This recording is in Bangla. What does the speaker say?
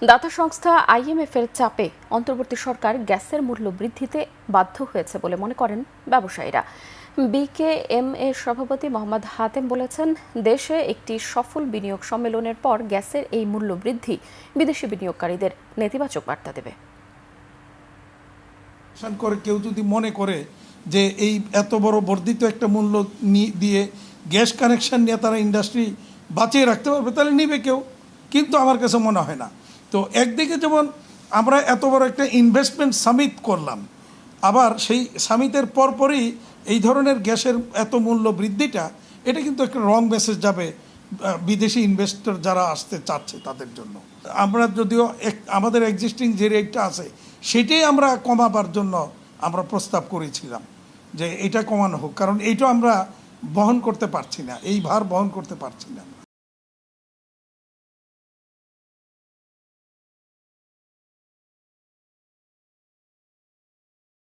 দাতা সংস্থা আইএমএফ-এর চাপে অন্তর্বর্তী সরকার গ্যাসের মূল্য বৃদ্ধিতে বাধ্য হয়েছে বলে মনে করেন ব্যবসায়ীরা। বিকেএম-এর সভাপতি মোহাম্মদ হাতেম বলেছেন, দেশে একটি সফল বিনিয়োগ সম্মেলনের পর গ্যাসের এই মূল্য বৃদ্ধি বিদেশি বিনিয়োগকারীদের নেতিবাচক বার্তা দেবে। কেউ যদি মনে করে যে এই এত বড় বর্ধিত একটা মূল্য দিয়ে গ্যাস কানেকশন নিয়ে তারা ইন্ডাস্ট্রি বাঁচিয়ে রাখতে পারবে, তাহলে নিবে কেউ, কিন্তু আমার কাছে মনে হয় না। তো একদিকে যেমন আমরা এত বড় একটা ইনভেস্টমেন্ট সামিট করলাম, আবার সেই সামিটের পরপরই এই ধরনের গ্যাসের এত মূল্য বৃদ্ধিটা, এটা কিন্তু একটা রং মেসেজ যাবে বিদেশি ইনভেস্টর যারা আসতে চাচ্ছে তাদের জন্য। আমরা যদিও আমাদের এক্সিস্টিং যে রেটটা আছে সেটাই আমরা কমাবার জন্য আমরা প্রস্তাব করেছিলাম যে এটা কমানো হোক, কারণ এইটা আমরা বহন করতে পারছি না, এই ভার বহন করতে পারছি না।